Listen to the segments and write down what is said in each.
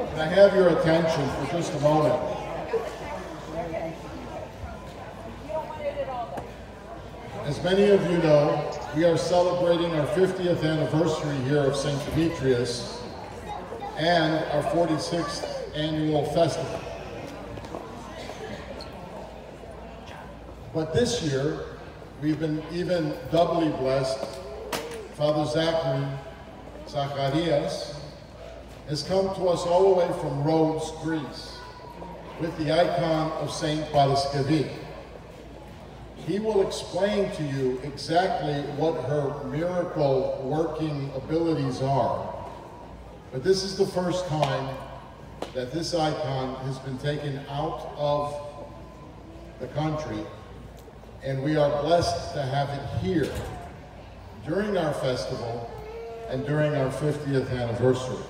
Can I have your attention for just a moment? As many of you know, we are celebrating our 50th anniversary here of St. Demetrios and our 46th annual festival. But this year, we've been even doubly blessed. Father Zacharias has come to us all the way from Rhodes, Greece, with the icon of Saint Paraskevi. He will explain to you exactly what her miracle working abilities are. But this is the first time that this icon has been taken out of the country, and we are blessed to have it here during our festival and during our 50th anniversary.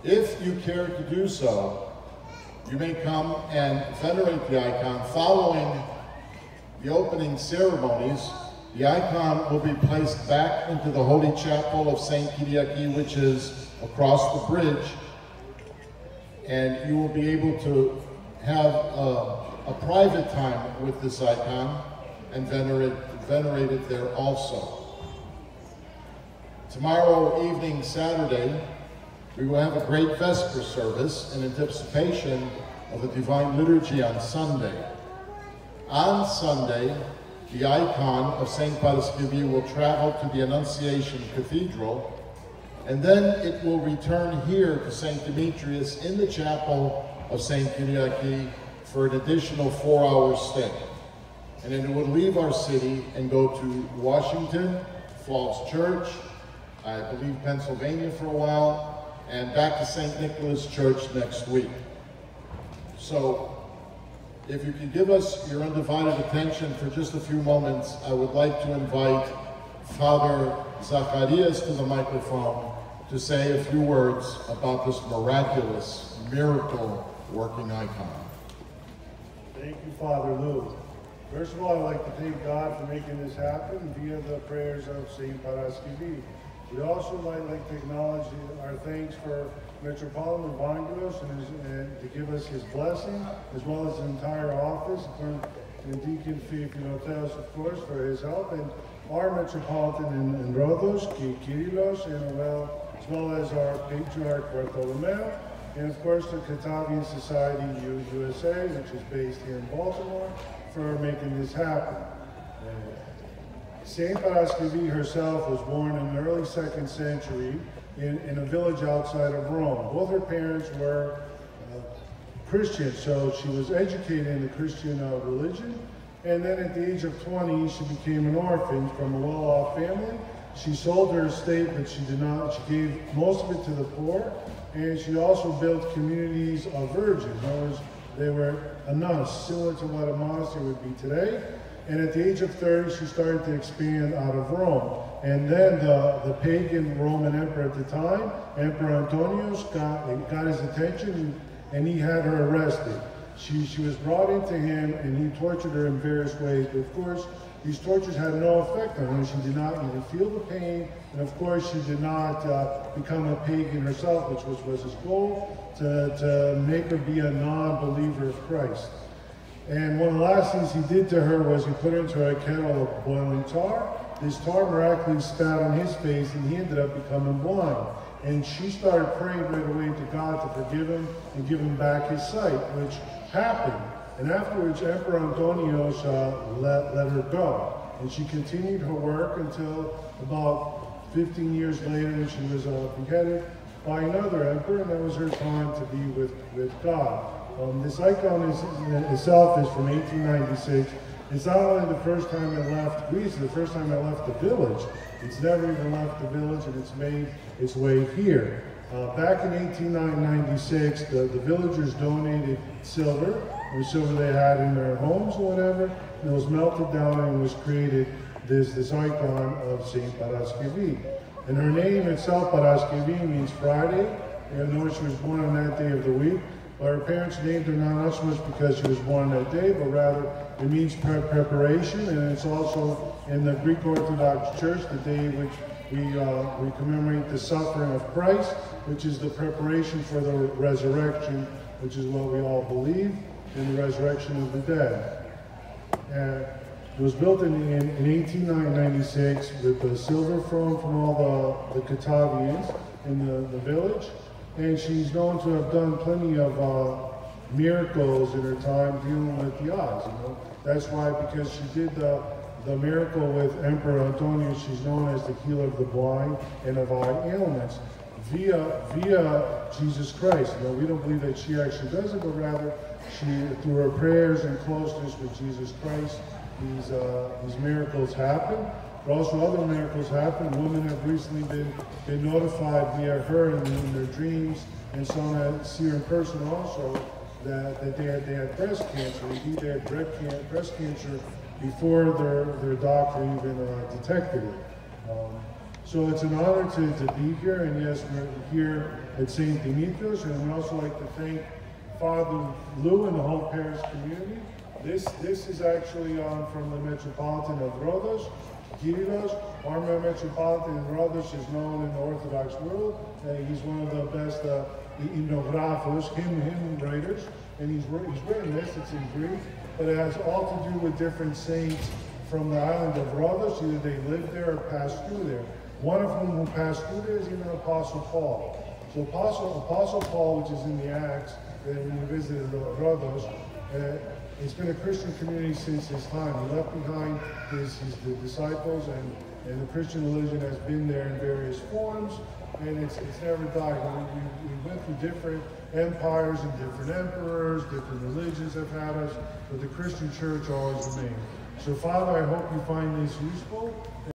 If you care to do so, you may come and venerate the icon. Following the opening ceremonies, the icon will be placed back into the Holy Chapel of St. Kyriaki, which is across the bridge, and you will be able to have a private time with this icon and venerate it there also. Tomorrow evening, Saturday, we will have a great Vesper service in anticipation of the Divine Liturgy on Sunday. On Sunday, the icon of St. Paraskevi will travel to the Annunciation Cathedral, and then it will return here to St. Demetrios in the chapel of St. Kyriaki for an additional 4-hour stay. And then it will leave our city and go to Washington, Falls Church, I believe Pennsylvania for a while, and back to St. Nicholas Church next week. So, if you can give us your undivided attention for just a few moments, I would like to invite Father Zacharias to the microphone to say a few words about this miraculous, miracle-working icon. Thank you, Father Lou. First of all, I'd like to thank God for making this happen via the prayers of St. Paraskevi. We'd also like to acknowledge our thanks for Metropolitan Demetrios and to give us his blessing, as well as the entire office, and Deacon Demetrios, of course, for his help, and our Metropolitan in Rhodos, Kyrillos, and as well as our Patriarch Bartolomeo, and of course the Catavian Society USA, which is based here in Baltimore, for making this happen. Saint Paraskevi herself was born in the early 2nd century in a village outside of Rome. Both her parents were Christian, so she was educated in the Christian religion. And then at the age of 20, she became an orphan from a well-off family. She sold her estate, but she gave most of it to the poor. And she also built communities of virgins. In other words, they were a nun, similar to what a monastery would be today. And at the age of 30, she started to expand out of Rome. And then the pagan Roman emperor at the time, Emperor Antonius, got his attention, and he had her arrested. She was brought into him, and he tortured her in various ways. But of course, these tortures had no effect on her. She did not even feel the pain. And of course, she did not become a pagan herself, which was his goal, to make her be a non-believer of Christ. And one of the last things he did to her was he put her into a kettle of boiling tar. This tar miraculously spat on his face, and he ended up becoming blind. And she started praying right away to God to forgive him and give him back his sight, which happened. And afterwards, Emperor Antonius let her go. And she continued her work until about 15 years later, when she was beheaded by another emperor, and that was her time to be with God. This icon itself is from 1896. It's not only the first time it left Greece, the first time it left the village. It's never even left the village, and it's made its way here. Back in 1896, the villagers donated silver, the silver they had in their homes or whatever, and it was melted down and was created this icon of Saint Paraskevi. And her name itself, Paraskevi, means Friday. You know, she was born on that day of the week. But her parents named her not so much because she was born that day, but rather it means preparation, and it's also in the Greek Orthodox Church the day we commemorate the suffering of Christ, which is the preparation for the resurrection, which is what we all believe, in the resurrection of the dead. And it was built in 1896 with the silver throne from all the Katavians in the village. And she's known to have done plenty of miracles in her time dealing with the eyes. That's why, because she did the miracle with Emperor Antonius, she's known as the healer of the blind and of eye ailments via Jesus Christ. We don't believe that she actually does it, but rather she, through her prayers and closeness with Jesus Christ, these miracles happen. But also other miracles happen. Women have recently been notified via her in their dreams, and some that see her in person also, that they had breast cancer. Indeed, they had breast cancer before their doctor even detected it. So it's an honor to be here, and yes, we're here at St. Demetrios, and we'd also like to thank Father Lou and the whole Paris community. This is actually from the Metropolitan of Rhodos, Kyrios. Our Metropolitan of Rhodos is known in the Orthodox world. He's one of the best hymnographers, hymn writers, and he's written this. It's in Greek, but it has all to do with different saints from the island of Rhodos. Either they lived there or passed through there. One of whom who passed through there is even Apostle Paul. So Apostle Paul, which is in the Acts, when he visited Rhodos, it's been a Christian community since his time. He left behind the disciples, and the Christian religion has been there in various forms, and it's never died. We went through different empires and different emperors, different religions have had us, but the Christian church always remained. So Father, I hope you find this useful.